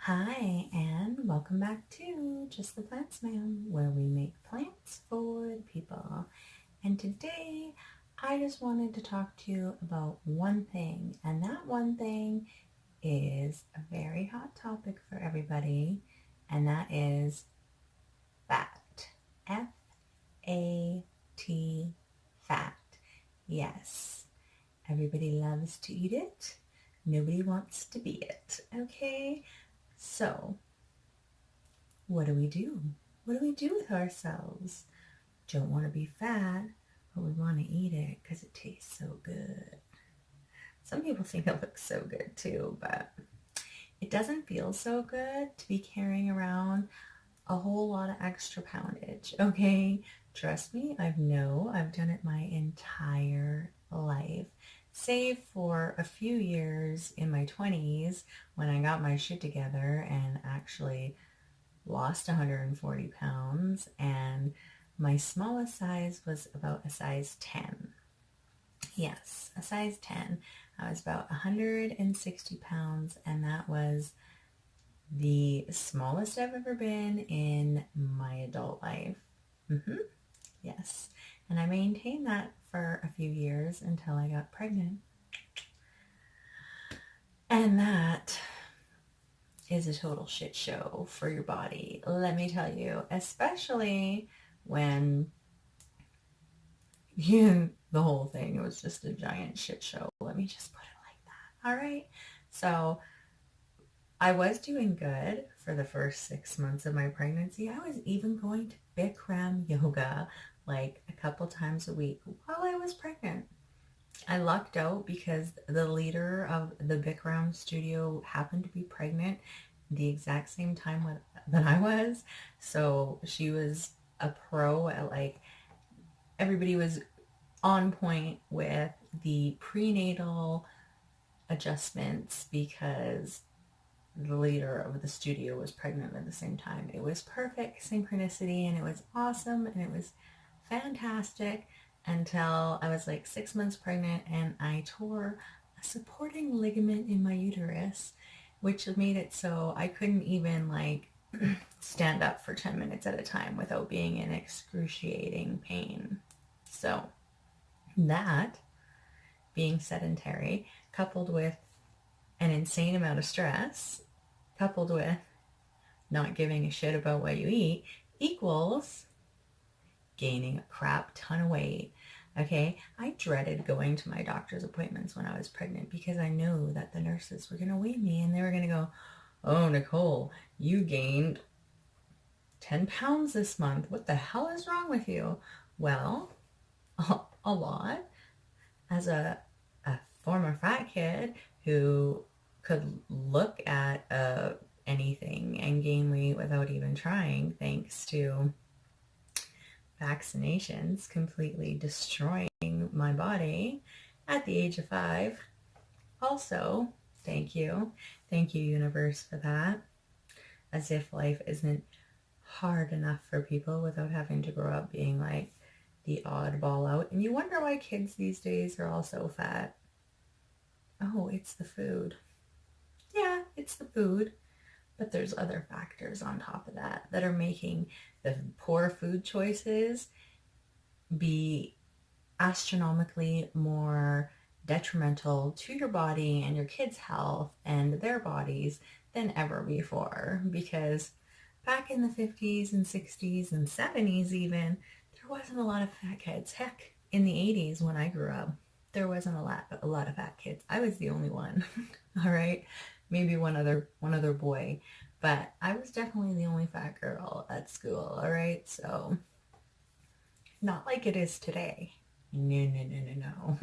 Hi, and welcome back to Just the Plants Ma'am, where we make plants for the people. And today, I just wanted to talk to you about one thing, and that one thing is a very hot topic for everybody, and that is fat. F-A-T, fat. Yes, everybody loves to eat it. Nobody wants to be it, okay? So, what do we do? What do we do with ourselves? Don't want to be fat, but we want to eat it because it tastes so good. Some people think it looks so good too, but it doesn't feel so good to be carrying around a whole lot of extra poundage, okay? Trust me, I've done it my entire life. Save for a few years in my 20s when I got my shit together and actually lost 140 pounds, and my smallest size was about a size 10. Yes, a size 10. I was about 160 pounds, and that was the smallest I've ever been in my adult life. Yes. And I maintained that for a few years until I got pregnant. And that is a total shit show for your body, let me tell you, especially when the whole thing was just a giant shit show. Let me just put it like that. All right. So I was doing good for the first 6 months of my pregnancy. I was even going to Bikram yoga like a couple times a week while I was pregnant. I lucked out because the leader of the Bikram studio happened to be pregnant the exact same time that I was. So she was a pro at like, everybody was on point with the prenatal adjustments because the leader of the studio was pregnant at the same time. It was perfect synchronicity and it was awesome and it was fantastic until I was like 6 months pregnant and I tore a supporting ligament in my uterus, which made it so I couldn't even like stand up for 10 minutes at a time without being in excruciating pain. So that, being sedentary, coupled with an insane amount of stress, coupled with not giving a shit about what you eat, equals gaining a crap ton of weight. Okay, I dreaded going to my doctor's appointments when I was pregnant because I knew that the nurses were going to weigh me and they were going to go, "Oh, Nicole, you gained 10 pounds this month. What the hell is wrong with you?" Well, a lot. As a former fat kid who could look at anything and gain weight without even trying, thanks to vaccinations completely destroying my body at the age of 5. Also, thank you. Thank you, universe, for that. As if life isn't hard enough for people without having to grow up being like the oddball out. And you wonder why kids these days are all so fat. Oh, it's the food. Yeah, it's the food. But there's other factors on top of that are making the poor food choices be astronomically more detrimental to your body and your kids' health and their bodies than ever before. Because back in the 50s and 60s and 70s even, there wasn't a lot of fat kids. Heck, in the 80s when I grew up, there wasn't a lot of fat kids. I was the only one. All right, maybe one other boy, but I was definitely the only fat girl at school. All right, so not like it is today. No.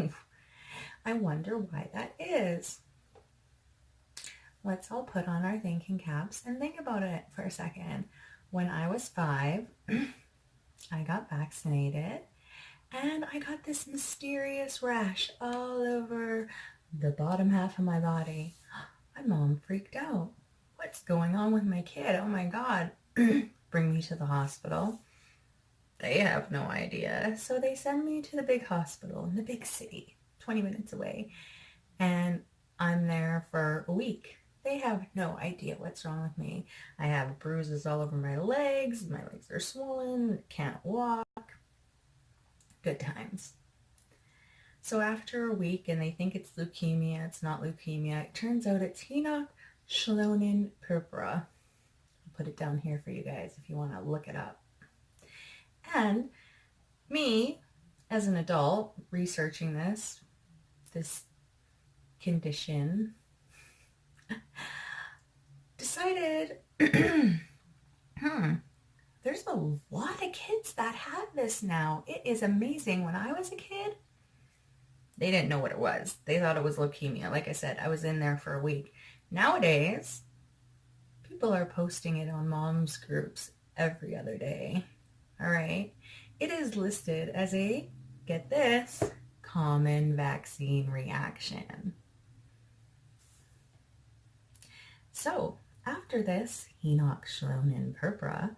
I wonder why that is. Let's all put on our thinking caps and think about it for a second. When I was 5, I got vaccinated and I got this mysterious rash all over the bottom half of my body. My mom freaked out. What's going on with my kid? Oh my God. Bring me to the hospital. They have no idea. So they send me to the big hospital in the big city, 20 minutes away. And I'm there for a week. They have no idea what's wrong with me. I have bruises all over my legs. My legs are swollen. Can't walk. Good times. So after a week, and they think it's leukemia, it's not leukemia. It turns out it's Henoch-Schönlein purpura. I'll put it down here for you guys if you want to look it up. And me, as an adult, researching this condition, decided, there's a lot of kids that have this now. It is amazing. When I was a kid, they didn't know what it was. They thought it was leukemia. Like I said, I was in there for a week. Nowadays, people are posting it on moms groups every other day. All right. It is listed as a, get this, common vaccine reaction. So after this Henoch-Schönlein purpura,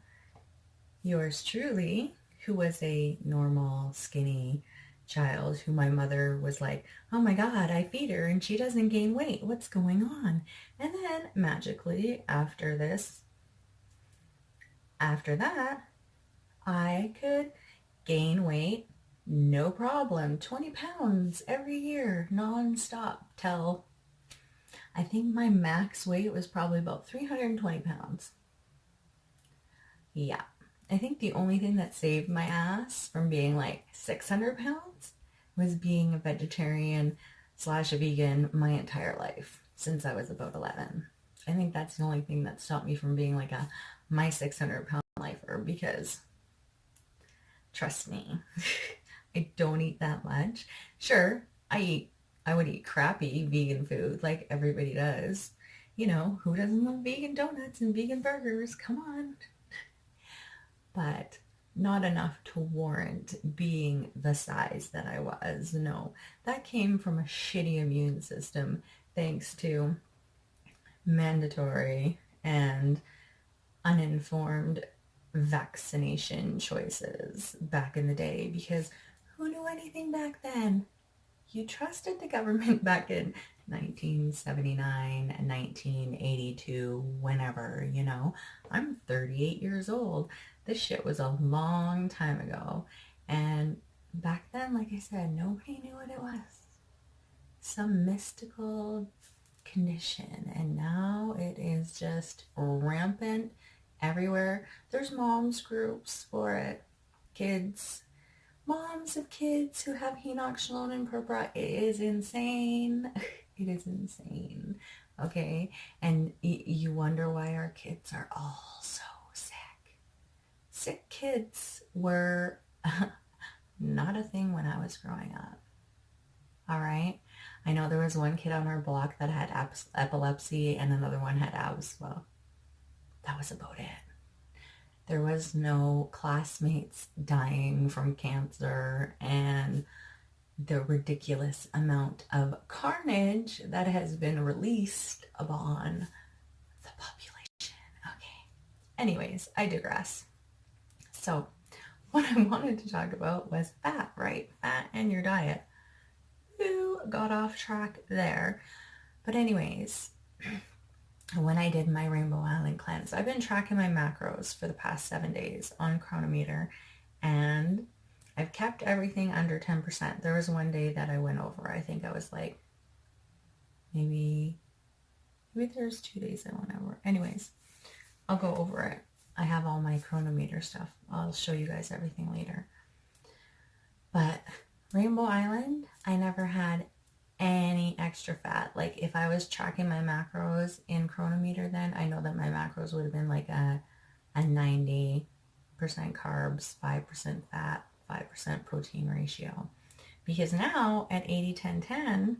yours truly, who was a normal, skinny child, who my mother was like, oh my God, I feed her and she doesn't gain weight. What's going on? And then magically after that, I could gain weight, no problem, 20 pounds every year, non-stop, till I think my max weight was probably about 320 pounds. Yeah. I think the only thing that saved my ass from being like 600 pounds was being a vegetarian / a vegan my entire life since I was about 11. I think that's the only thing that stopped me from being like my 600 pound lifer, because trust me, I don't eat that much. Sure, I would eat crappy vegan food like everybody does. You know, who doesn't love vegan donuts and vegan burgers? Come on. But not enough to warrant being the size that I was. No, that came from a shitty immune system thanks to mandatory and uninformed vaccination choices back in the day, because who knew anything back then? You trusted the government back in 1979 and 1982, whenever, you know. I'm 38 years old. This shit was a long time ago. And back then, like I said, nobody knew what it was. Some mystical condition. And now it is just rampant everywhere. There's moms groups for it. Kids. Moms of kids who have Henoch-Schönlein purpura. It is insane. It is insane. Okay? And you wonder why our kids are all so sick. Sick kids were not a thing when I was growing up. All right? I know there was one kid on our block that had epilepsy and another one had abs. Well, that was about it. There was no classmates dying from cancer and the ridiculous amount of carnage that has been released upon the population. Okay. Anyways, I digress. So what I wanted to talk about was fat, right? Fat and your diet. Who got off track there? But anyways, when I did my Rainbow Island cleanse, I've been tracking my macros for the past 7 days on Cronometer, and I've kept everything under 10%. There was one day that I went over. I think I was like, maybe there's 2 days I went over. Anyways, I'll go over it. I have all my Cronometer stuff. I'll show you guys everything later. But Rainbow Island, I never had any extra fat. Like if I was tracking my macros in Cronometer, then I know that my macros would have been like a 90% carbs, 5% fat, 5% protein ratio. Because now at 80-10-10,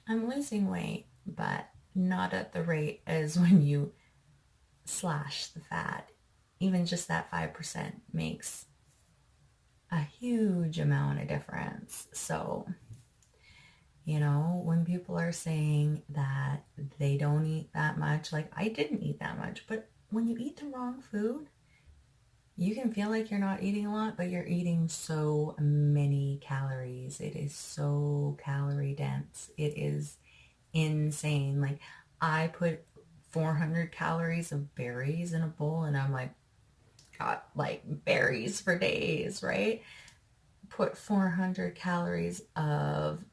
I'm losing weight, but not at the rate as when you slash the fat. Even just that 5% makes a huge amount of difference. So, you know, when people are saying that they don't eat that much, like I didn't eat that much, but when you eat the wrong food, you can feel like you're not eating a lot, but you're eating so many calories. It is so calorie dense. It is insane. Like I put 400 calories of berries in a bowl and I'm like, got like berries for days, right? Put 400 calories of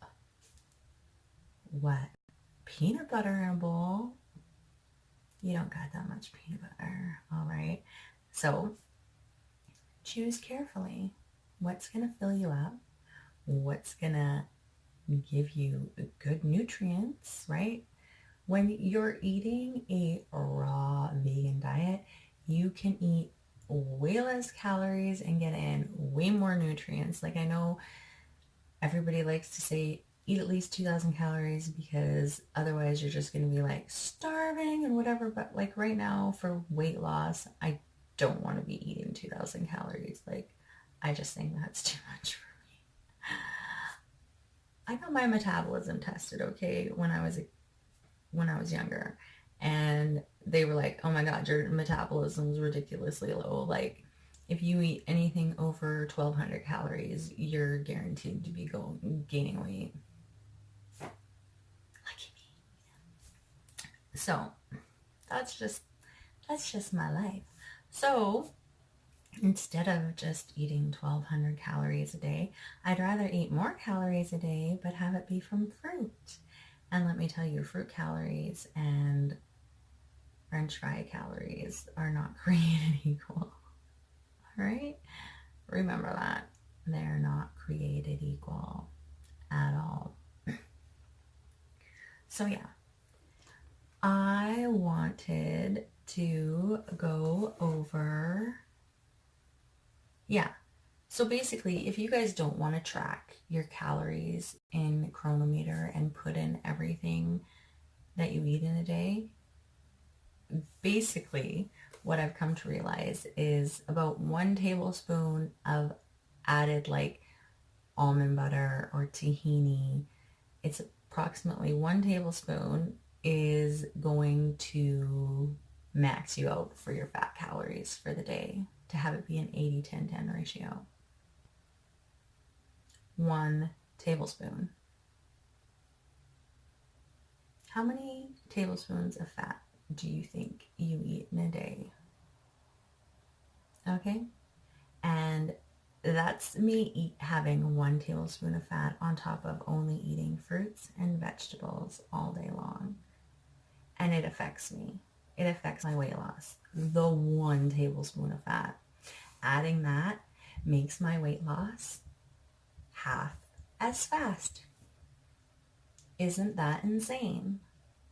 what? Peanut butter in a bowl. You don't got that much peanut butter, all right? So choose carefully what's going to fill you up, what's going to give you good nutrients, right? When you're eating a raw vegan diet, you can eat way less calories and get in way more nutrients. Like I know everybody likes to say eat at least 2,000 calories because otherwise you're just going to be like starving and whatever. But like right now for weight loss, I don't want to be eating 2,000 calories. Like I just think that's too much for me. I got my metabolism tested, okay, when I was younger, and they were like, oh my god, your metabolism is ridiculously low. Like if you eat anything over 1,200 calories, you're guaranteed to be gaining weight. Lucky me. So that's just my life. So instead of just eating 1,200 calories a day, I'd rather eat more calories a day, but have it be from fruit. And let me tell you, fruit calories and French fry calories are not created equal. All right? Remember that. They're not created equal at all. So yeah, I wanted to go over, yeah. So basically, if you guys don't want to track your calories in Chronometer and put in everything that you eat in a day, basically what I've come to realize is about 1 tablespoon of added like almond butter or tahini. It's approximately 1 tablespoon is going to max you out for your fat calories for the day, to have it be an 80-10-10 ratio. 1 tablespoon. How many tablespoons of fat do you think you eat in a day? Okay, and that's me having 1 tablespoon of fat on top of only eating fruits and vegetables all day long. And it affects me. It affects my weight loss. The 1 tablespoon of fat. Adding that makes my weight loss half as fast. Isn't that insane?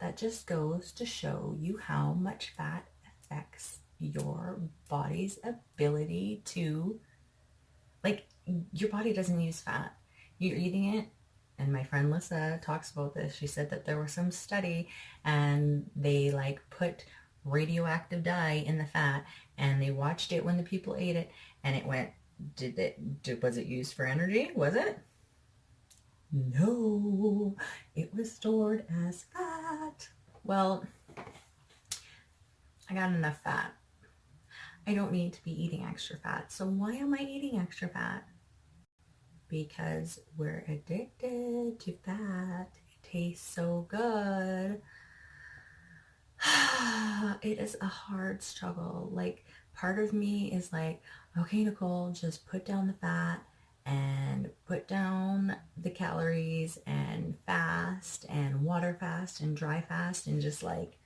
That just goes to show you how much fat affects your body's ability to, like, your body doesn't use fat. You're eating it, and my friend Lissa talks about this. She said that there was some study and they like put radioactive dye in the fat and they watched it when the people ate it, and it went, was it used for energy? Was it? No, it was stored as fat. Well, I got enough fat. I don't need to be eating extra fat. So why am I eating extra fat? Because we're addicted to fat. It tastes so good. It is a hard struggle. Like, part of me is like, okay, Nicole, just put down the fat and put down the calories and fast and water fast and dry fast and just like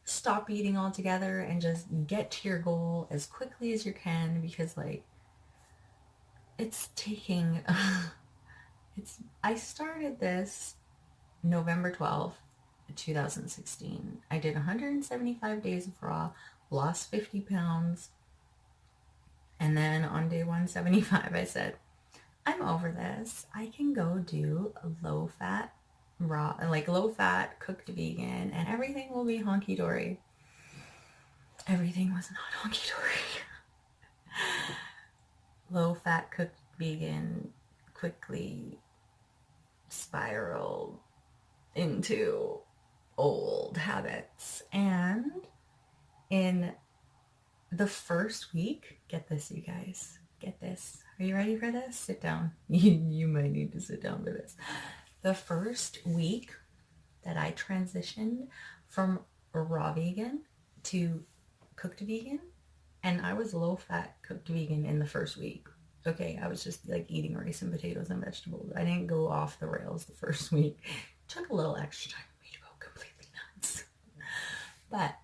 stop eating altogether and just get to your goal as quickly as you can, because like it's taking I started this November 12th, 2016. I did 175 days of raw, lost 50 pounds, and then on day 175 I said, I'm over this. I can go do low fat raw, like low fat cooked vegan, and everything will be honky-dory. Everything was not honky-dory. Low fat cooked vegan quickly spiraled into old habits. And in the first week, get this, you guys, get this. Are you ready for this? Sit down. You might need to sit down for this. The first week, that I transitioned from raw vegan to cooked vegan, and I was low fat cooked vegan in the first week. Okay, I was just like eating rice and potatoes and vegetables. I didn't go off the rails the first week. It took a little extra time for me to go completely nuts. But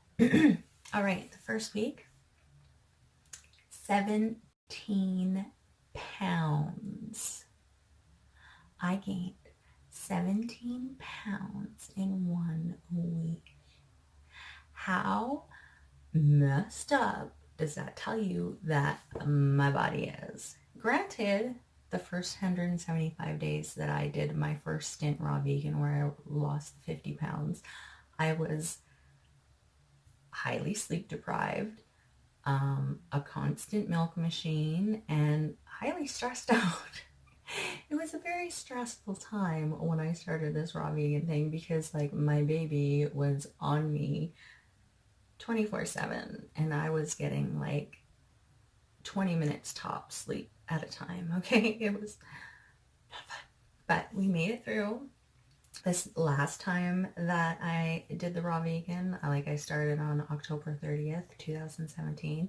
all right, the first week, 17 pounds. I gained 17 pounds in 1 week. How messed up does that tell you that my body is? Granted, the first 175 days that I did my first stint raw vegan where I lost 50 pounds, I was highly sleep deprived, a constant milk machine, and highly stressed out. It was a very stressful time when I started this raw vegan thing because like my baby was on me 24/7 and I was getting like 20 minutes top sleep at a time. Okay, it was not fun, but we made it through. This last time that I did the raw vegan, I started on October 30th, 2017.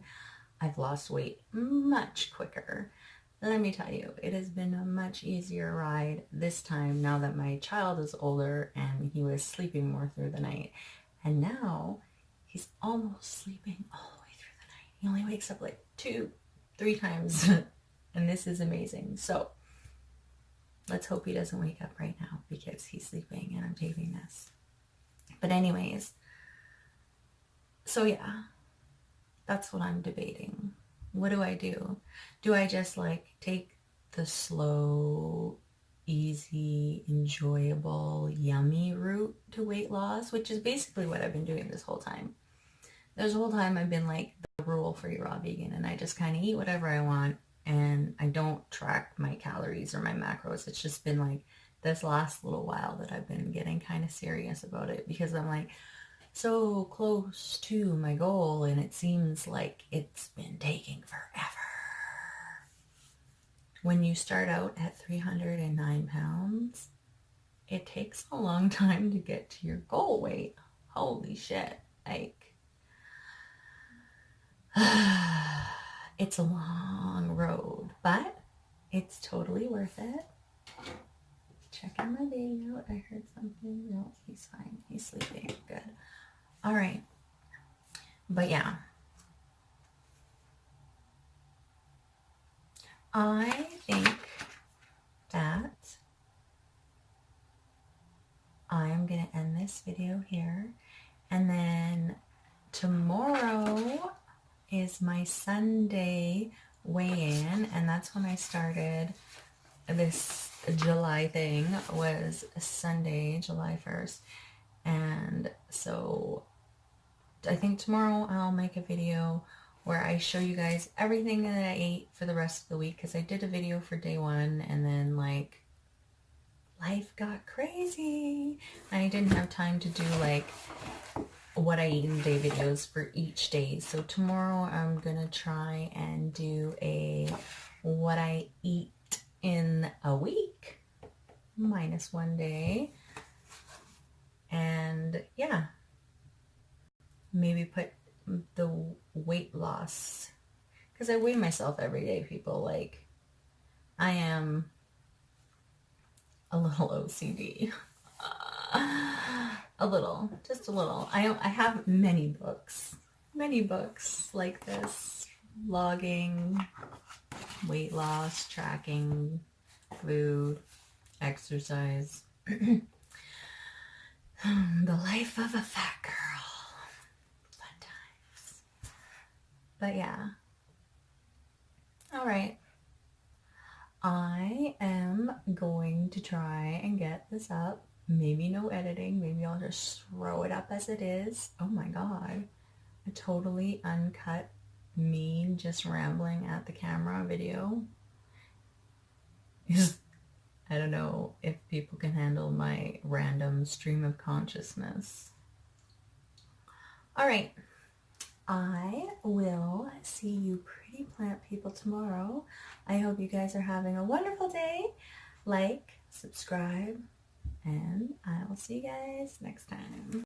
I've lost weight much quicker. Let me tell you, it has been a much easier ride this time now that my child is older and he was sleeping more through the night. And now he's almost sleeping all the way through the night. He only wakes up like 2-3 times and this is amazing. So let's hope he doesn't wake up right now because he's sleeping and I'm taping this. But anyways, so yeah, that's what I'm debating. What do I do? Do I just like take the slow, easy, enjoyable, yummy route to weight loss, which is basically what I've been doing this whole time. This whole time I've been like the rule-free raw vegan and I just kind of eat whatever I want and I don't track my calories or my macros. It's just been like this last little while that I've been getting kind of serious about it because I'm like so close to my goal and it seems like it's been taking forever. When you start out at 309 pounds, it takes a long time to get to your goal weight. Holy shit. Like, it's a long road, but it's totally worth it. Checking my baby out. I heard something. No, he's fine. He's sleeping. Good. All right. But yeah. I think that I'm going to end this video here. And then tomorrow is my Sunday weigh-in. And that's when I started this July thing, was Sunday, July 1st. And so I think tomorrow I'll make a video where I show you guys everything that I ate for the rest of the week because I did a video for day 1 and then like life got crazy and I didn't have time to do like what I eat in day videos for each day. So tomorrow I'm gonna try and do a what I eat in a week minus 1 day. And yeah, maybe put the weight loss, because I weigh myself every day, people. Like, I am a little OCD. A little, just a little. I have many books like this, logging, weight loss, tracking, food, exercise. The life of a fat girl. Fun times. But yeah. All right. I am going to try and get this up. Maybe no editing. Maybe I'll just throw it up as it is. Oh my God. A totally uncut, me just rambling at the camera video. I don't know if people can handle my random stream of consciousness. All right. I will see you pretty plant people tomorrow. I hope you guys are having a wonderful day. Like, subscribe, And I will see you guys next time.